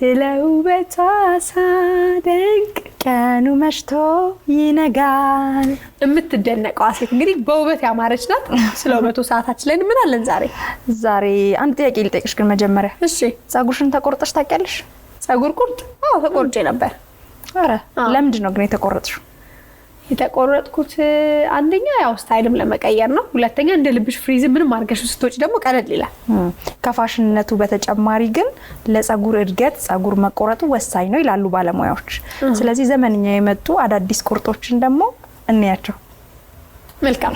ስለውበቷ ሳደንቅ ቀኑ መሽቶ ይነጋል የምትደነቀው ሴት እንግዲህ በውበት ያማረች ናት። ስለውበቱ ሰዓታችን ላይ ምን አለን ዛሬ አንድ ጥያቄ ልጠይቅሽ ግን መጀመሪያ እሺ ጸጉርሽን ተቆርጠሽ ታውቂያለሽ? ጸጉር ቁርጥ ተቆርጬ ነበር። አረ ለምንድን ነው ግን የተቆረጥሽው? የተቆረጥኩት አንደኛ ያው ስታይልም ለመቀየር ነው፣ ሁለተኛ እንደ ልብሽ ፍሪዝ ምንም አድርገሽ ስትወጪ ደግሞ ቀለል ይላል። ከፋሽንነቱ በተጨማሪ ግን ለጸጉር እድገት ጸጉር መቆረጡ ወሳኝ ነው ይላሉ ባለሙያዎች። ስለዚህ ዘመንኛ የመጡ አዳዲስ ቁርጦችን ደግሞ እንያቸው። መልካም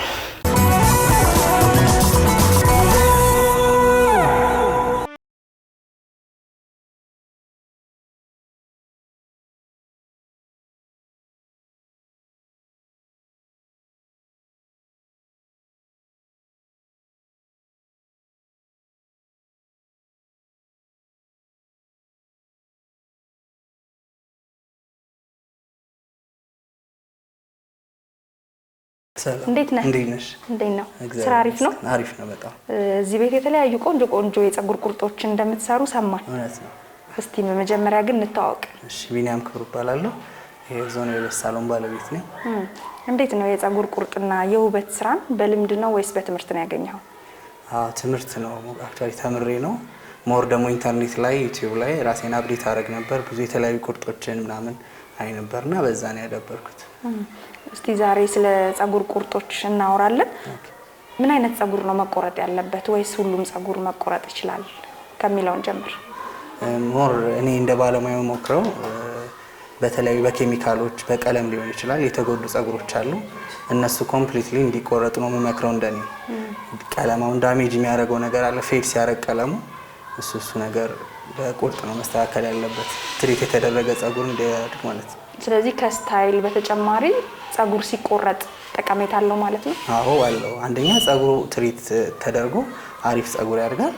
እንዴት ነህ? እንዴት ነው? ስራ አሪፍ ነው? አሪፍ ነው በጣም። እዚህ ቤት የተለያዩ ቆንጆ የጸጉር ቁርጦችን እንደምትሰሩ ሰማን። እውነት ነው። እስቲ በመጀመሪያ ግን እንተዋወቅ። እሺ ቢኒያም ክብሩ እባላለሁ። የዞን የውበት ሳሎን ባለቤት ነኝ። እንዴት ነው የጸጉር ቁርጥና የውበት ስራን በልምድ ነው ወይስ በትምህርት ነው ያገኘው? ትምህርት ነው አክቹአሊ ተምሬ ነው። ሞር ደግሞ ኢንተርኔት ላይ ዩቲዩብ ላይ ራሴን አፕዴት አደረግ ነበር። ብዙ የተለያዩ ቁርጦችን ምናምን አይ ነበርና በዛ ነው ያዳበርኩት። እስቲ ዛሬ ስለ ጸጉር ቁርጦች እናወራለን። ምን አይነት ጸጉር ነው መቆረጥ ያለበት ወይስ ሁሉም ጸጉር መቆረጥ ይችላል ከሚለውን ጀምር። ሞር እኔ እንደ ባለሙያው ሞክረው በተለያዩ በኬሚካሎች በቀለም ሊሆን ይችላል የተጎዱ ጸጉሮች አሉ። እነሱ ኮምፕሊትሊ እንዲቆረጡ ነው የምመክረው። እንደኔ ቀለማውን ዳሜጅ የሚያደርገው ነገር አለ፣ ፌድ ሲያደርግ ቀለሙ እሱ ነገር በቁርጥ ነው መስተካከል ያለበት፣ ትሪት የተደረገ ጸጉር እንዲያድግ ማለት ነው። ስለዚህ ከስታይል በተጨማሪ ጸጉር ሲቆረጥ ጠቀሜታ አለው ማለት ነው? አዎ አለው። አንደኛ ጸጉሩ ትሪት ተደርጎ አሪፍ ጸጉር ያድጋል።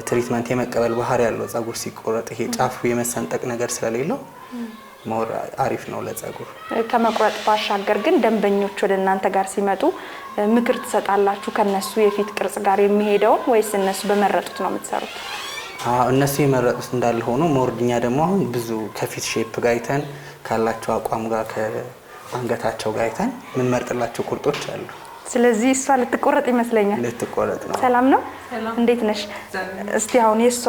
ትሪትመንት የመቀበል ባህሪ ያለው ጸጉር ሲቆረጥ ይሄ ጫፉ የመሰንጠቅ ነገር ስለሌለው ሞር አሪፍ ነው ለጸጉር። ከመቁረጥ ባሻገር ግን ደንበኞች ወደ እናንተ ጋር ሲመጡ ምክር ትሰጣላችሁ ከነሱ የፊት ቅርጽ ጋር የሚሄደው ወይስ እነሱ በመረጡት ነው የምትሰሩት? እነሱ የመረጡት እንዳለ ሆኖ ሞርድኛ ደግሞ አሁን ብዙ ከፊት ሼፕ ጋር አይተን ካላቸው አቋም ጋር ከአንገታቸው ጋር አይተን ምን መርጥላቸው ቁርጦች አሉ። ስለዚህ እሷ ልትቆረጥ ይመስለኛል። ልትቆረጥ ነው። ሰላም ነው? እንዴት ነሽ? እስቲ አሁን የሷ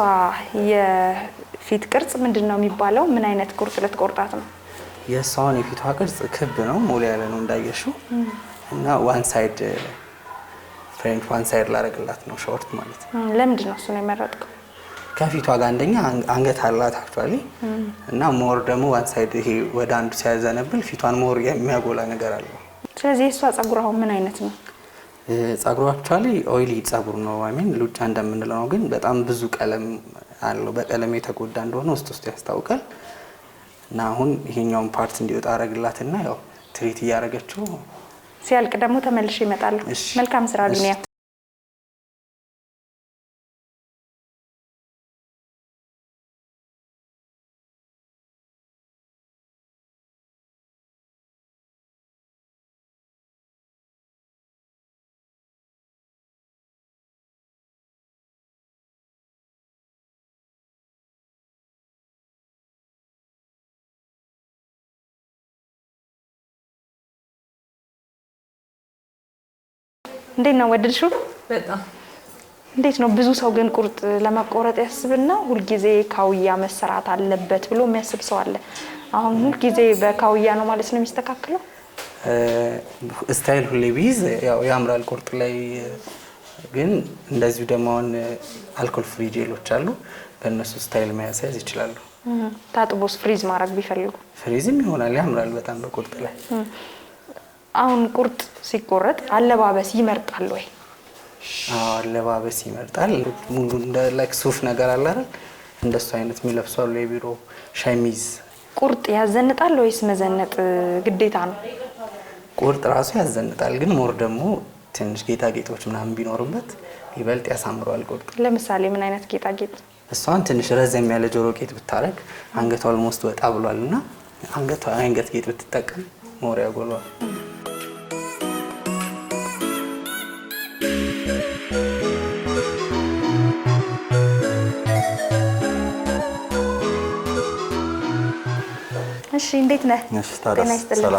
የፊት ቅርጽ ምንድነው የሚባለው? ምን አይነት ቁርጥ ልትቆርጣት ነው? የሷን የፊቷ ቅርጽ ክብ ነው፣ ሞላ ያለ ነው እንዳየሽው እና ዋን ሳይድ ፍሬንች ዋን ሳይድ ላረግላት ነው ሾርት ማለት ነው። ለምንድን ነው እሱ ነው የመረጥከው? ከፊቷ ጋር አንደኛ አንገት አላት አክቹአሊ እና ሞር ደግሞ ዋን ሳይድ ይሄ ወደ አንዱ ሲያዘነብል ፊቷን ሞር የሚያጎላ ነገር አለው። ስለዚህ እሷ ጸጉር አሁን ምን አይነት ነው? ጸጉሯ አክቹአሊ ኦይሊ ጸጉር ነው። አይ ሉጫ እንደምንለው ነው፣ ግን በጣም ብዙ ቀለም አለው። በቀለም የተጎዳ እንደሆነ ውስጥ ያስታውቃል። እና አሁን ይሄኛውን ፓርት እንዲወጣ አረግላትና ያው ትሪት እያረገችው ሲያልቅ ደግሞ ተመልሼ እመጣለሁ። መልካም ስራ ቢኒያ። እንዴት ነው ወደድሽው? በጣም እንዴት ነው? ብዙ ሰው ግን ቁርጥ ለማቆረጥ ያስብና ሁሉ ጊዜ ካውያ መሰራት አለበት ብሎ የሚያስብ ሰው አለ። አሁን ሁሉ ጊዜ በካውያ ነው ማለት ነው የሚስተካከለው? ስታይል ሁሌ ቢዝ ያው ያምራል ቁርጥ ላይ፣ ግን እንደዚሁ ደግሞ አሁን አልኮል ፍሪ ጄሎች አሉ፣ በእነሱ ስታይል መያዝ ይችላሉ። ታጥቦስ ፍሪዝ ማድረግ ቢፈልጉ ፍሪዝም ይሆናል፣ ያምራል በጣም በቁርጥ ላይ። አሁን ቁርጥ ሲቆረጥ አለባበስ ይመርጣል ወይ? አለባበስ ይመርጣል። ሙሉ እንደ ላይክ ሱፍ ነገር አለ አይደል? እንደሱ አይነት የሚለብሱ አሉ፣ የቢሮ ሸሚዝ። ቁርጥ ያዘንጣል ወይስ መዘነጥ ግዴታ ነው? ቁርጥ ራሱ ያዘንጣል፣ ግን ሞር ደግሞ ትንሽ ጌጣጌጦች ምናምን ቢኖርበት ይበልጥ ያሳምረዋል ቁርጥ። ለምሳሌ ምን አይነት ጌጣጌጥ? እሷን ትንሽ ረዘም ያለ ጆሮ ጌጥ ብታረግ፣ አንገቷ ኦልሞስት ወጣ ብሏልና አንገት ጌጥ ብትጠቀም ሞር ያጎላዋል። እሺ እንዴት ነህ? እሺ ታዲያ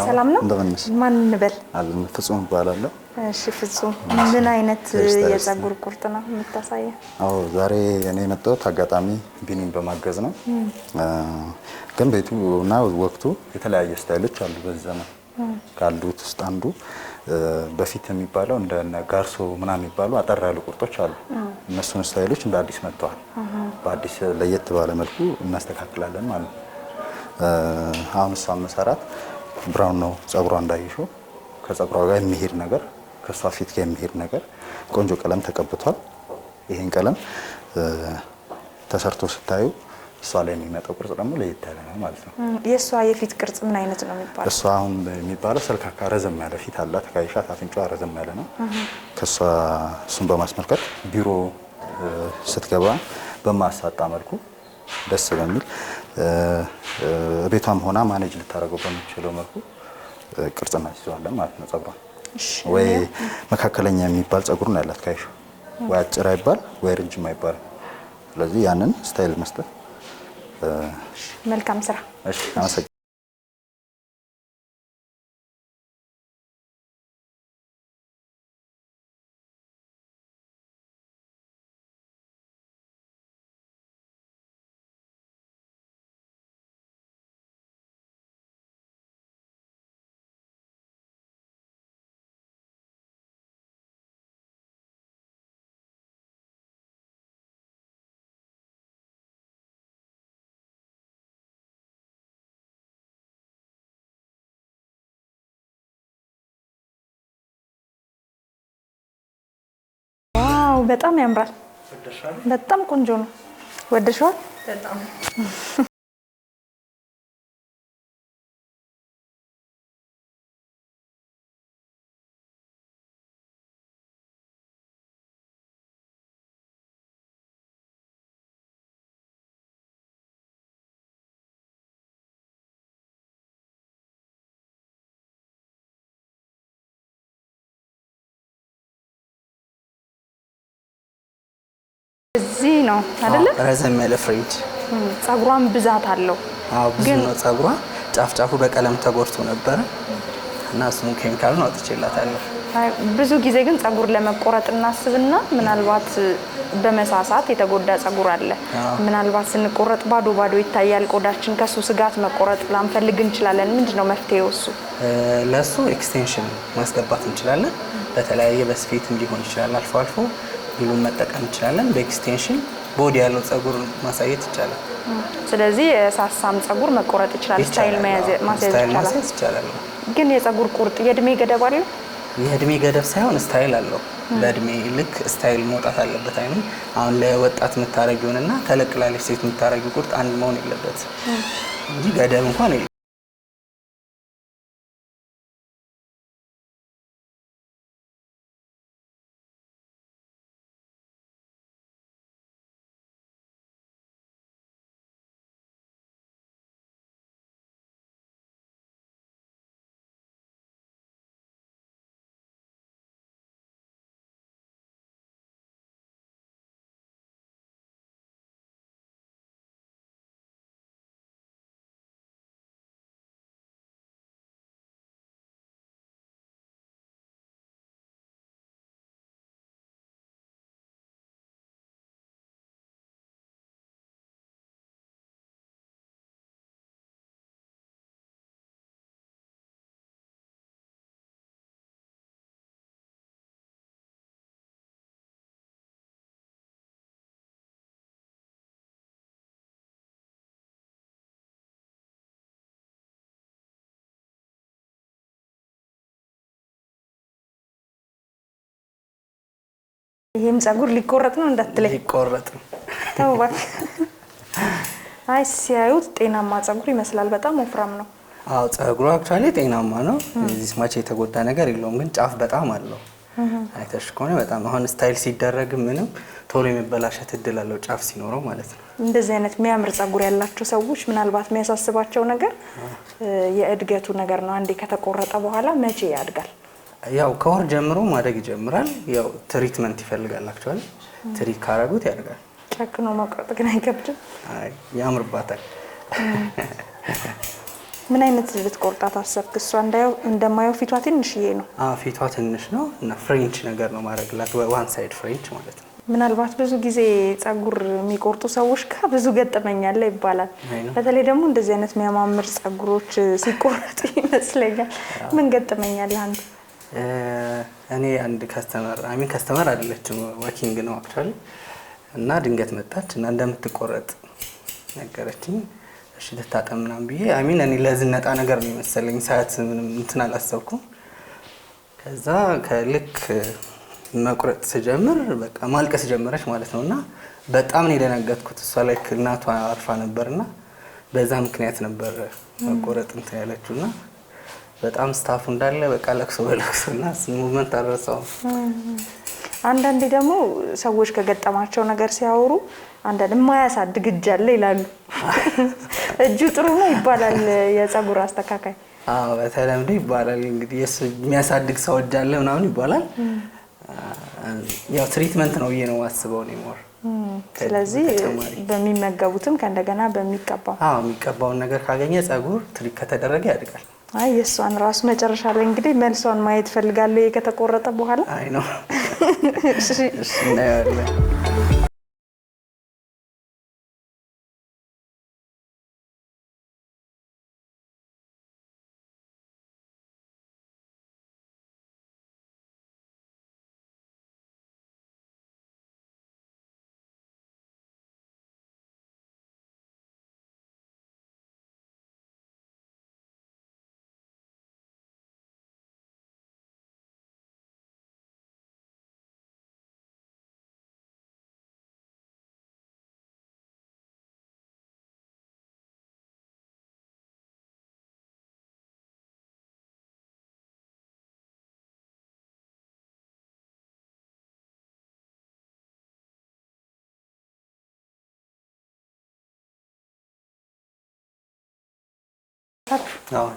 ሰላም ነው? እንደምንስ ማን እንበል? አለን ፍጹም ይባላለሁ። እሺ ፍጹም ምን አይነት የፀጉር ቁርጥ ነው የምታሳየው? አዎ ዛሬ እኔ የመጣሁት አጋጣሚ ቢኒን በማገዝ ነው። ግን ቤቱ እና ወቅቱ የተለያየ ስታይሎች አሉ። በዚህ ዘመን ካሉት ውስጥ አንዱ በፊት የሚባለው እንደ ጋርሶ ምናምን የሚባሉ አጠር ያሉ ቁርጦች አሉ። እነሱን ስታይሎች እንደ አዲስ መጥተዋል። በአዲስ ለየት ባለ መልኩ እናስተካክላለን ማለት ነው። አሁን እሷን መሰራት ብራውን ነው ፀጉሯ እንዳይሽው ከፀጉሯ ጋር የሚሄድ ነገር ከሷ ፊት ጋር የሚሄድ ነገር ቆንጆ ቀለም ተቀብቷል። ይሄን ቀለም ተሰርቶ ስታዩ እሷ ላይ የሚመጣው ቅርጽ ደግሞ ለየት ያለ ነው ማለት ነው። የእሷ የፊት ቅርጽ ምን አይነት ነው የሚባለው? እሷ አሁን የሚባለው ሰልካካ ረዘም ያለ ፊት አላት። ካይሻት አፍንጫዋ ረዘም ያለ ነው። ከሷ እሱን በማስመልከት ቢሮ ስትገባ በማሳጣ መልኩ ደስ በሚል ቤቷም ሆና ማኔጅ ልታደርገው በሚችለው መልኩ ቅርጽ እናስይዘዋለን ማለት ነው። ፀጉሯን ወይ መካከለኛ የሚባል ፀጉር ነው ያላት ካይሻ። ወይ አጭር አይባል ወይ ረጅም አይባል። ስለዚህ ያንን ስታይል መስጠት መልካም ስራ። እሺ አመሰግናለሁ። በጣም ያምራል። በጣም ቆንጆ ነው። ወደሽዋል? በጣም እዚህ ነው አይደለ? ረዘም ያለ ፍሬንች ፀጉሯን ብዛት አለው። አዎ ብዙ ነው ፀጉሯ። ጫፍ ጫፉ በቀለም ተጎድቶ ነበረ እና እሱን ኬሚካሉን አውጥቼላታለሁ። ብዙ ጊዜ ግን ፀጉር ለመቆረጥ እናስብና ምናልባት በመሳሳት የተጎዳ ፀጉር አለ። ምናልባት ስንቆረጥ ባዶ ይታያል ቆዳችን። ከሱ ስጋት መቆረጥ ላንፈልግ እንችላለን። ምንድነው መፍትሄው እሱ? ለሱ ኤክስቴንሽን ማስገባት እንችላለን። በተለያየ በስፌትም ሊሆን ይችላል። አልፎ አልፎ ሁሉም መጠቀም እንችላለን። በኤክስቴንሽን ቦዲ ያለው ፀጉር ማሳየት ይቻላል። ስለዚህ ሳሳም ፀጉር መቆረጥ ይችላል። ስታይል ማስያዝ ይቻላል። ግን የፀጉር ቁርጥ የእድሜ ገደብ አለው? የእድሜ ገደብ ሳይሆን ስታይል አለው። በእድሜ ልክ ስታይል መውጣት አለበት። አይኑ አሁን ለወጣት የምታረጊውንና ተለቅ ላለች ሴት የምታረጊው ቁርጥ አንድ መሆን የለበት እንጂ ገደብ እንኳን የለም። ይሄም ፀጉር ሊቆረጥ ነው እንዳትለኝ። ሊቆረጥ ነው። ተው እባክህ። አይ ሲያዩት ጤናማ ፀጉር ይመስላል። በጣም ወፍራም ነው። አዎ ፀጉሩ አክቹአሊ ጤናማ ነው። እዚህ ማች የተጎዳ ነገር የለውም። ግን ጫፍ በጣም አለው። አይተሽ ከሆነ በጣም አሁን ስታይል ሲደረግ ምንም ቶሎ የሚበላሸት እድል አለው ጫፍ ሲኖረው ማለት ነው። እንደዚህ አይነት የሚያምር ፀጉር ያላቸው ሰዎች ምናልባት የሚያሳስባቸው ነገር የእድገቱ ነገር ነው። አንዴ ከተቆረጠ በኋላ መቼ ያድጋል? ያው ከወር ጀምሮ ማደግ ይጀምራል። ያው ትሪትመንት ይፈልጋል። አክቹአሊ ትሪት ካረጉት ያድጋል። ጨክኖ መቁረጥ ግን አይከብድም? አይ ያምርባታል። ምን አይነት ልትቆርጣት አሰብክ? እሷ እንደማየው ፊቷ ትንሽዬ ነው። ፊቷ ትንሽ ነው እና ፍሬንች ነገር ነው ማድረግላት፣ ዋን ሳይድ ፍሬንች ማለት ነው። ምናልባት ብዙ ጊዜ ጸጉር የሚቆርጡ ሰዎች ጋር ብዙ ገጠመኛል ይባላል። በተለይ ደግሞ እንደዚህ አይነት የሚያማምር ጸጉሮች ሲቆረጡ ይመስለኛል። ምን ገጠመኛል አንተ? እኔ አንድ ከስተመር አይደለችም ዋኪንግ ነው አክቹአሊ እና ድንገት መጣች እና እንደምትቆረጥ ነገረችኝ። እሺ ልታጠብ ምናምን ብዬ እኔ ለዝነጣ ነገር ነው የመሰለኝ ሰዓት ምንም እንትን አላሰብኩም። ከዛ ከልክ መቁረጥ ስጀምር በቃ ማልቀስ ጀመረች ማለት ነውና በጣም ነው የደነገጥኩት። እሷ ላይ እናቷ አርፋ ነበርና በዛ ምክንያት ነበር መቆረጥ እንትን ያለችውና በጣም ስታፉ እንዳለ በቃ ለቅሶ በለቅሶና ሙቭመንት አልረሳው። አንዳንዴ ደግሞ ሰዎች ከገጠማቸው ነገር ሲያወሩ አንዳንድ የማያሳድግ እጅ አለ ይላሉ። እጁ ጥሩ ነው ይባላል የጸጉር አስተካካይ። በተለምዶ ይባላል እንግዲህ የሱ የሚያሳድግ ሰው እጅ አለ ምናምን ይባላል። ያው ትሪትመንት ነው ብዬ ነው የማስበው ነው ሞር። ስለዚህ በሚመገቡትም ከእንደገና የሚቀባውን ነገር ካገኘ ጸጉር ትሪት ከተደረገ ያድጋል። የእሷን ራሱ መጨረሻ ላይ እንግዲህ መልሷን ማየት ፈልጋለሁ ከተቆረጠ በኋላ። ነው እሺ እናያለን።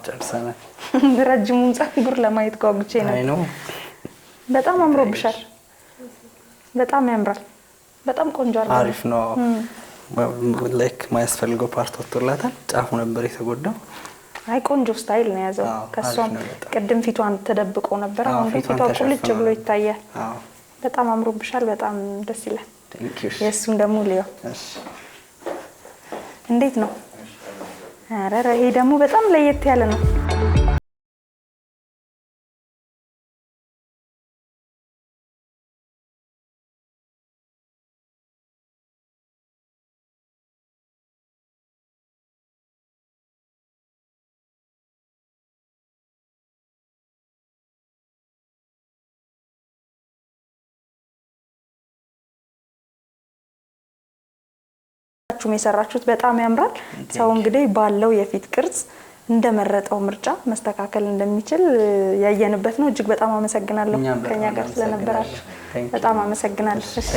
ጨርሰናል። ረጅሙን ጸጉር ለማየት ጓጉቼ ነው። በጣም አምሮብሻል። በጣም ያምራል። በጣም ቆንጆ አሪፍ ነው። ላይክ ማያስፈልገው ፓርት ወጥቶላታል። ጫፉ ነበር የተጎዳው። ቆንጆ ስታይል ነው ያዘው። ከሷም ቅድም ፊቷን ተደብቆ ነበር። አሁን ፊቷ ቁልጭ ብሎ ይታያል። በጣም አምሮብሻል። በጣም ደስ ይላል። የእሱን ደግሞ ሊዮ እንዴት ነው? ኧረ ይሄ ደግሞ በጣም ለየት ያለ ነው። የሰራችሁት በጣም ያምራል። ሰው እንግዲህ ባለው የፊት ቅርጽ እንደመረጠው ምርጫ መስተካከል እንደሚችል ያየንበት ነው። እጅግ በጣም አመሰግናለሁ ከኛ ጋር ስለነበራችሁ። በጣም አመሰግናለሁ። እሺ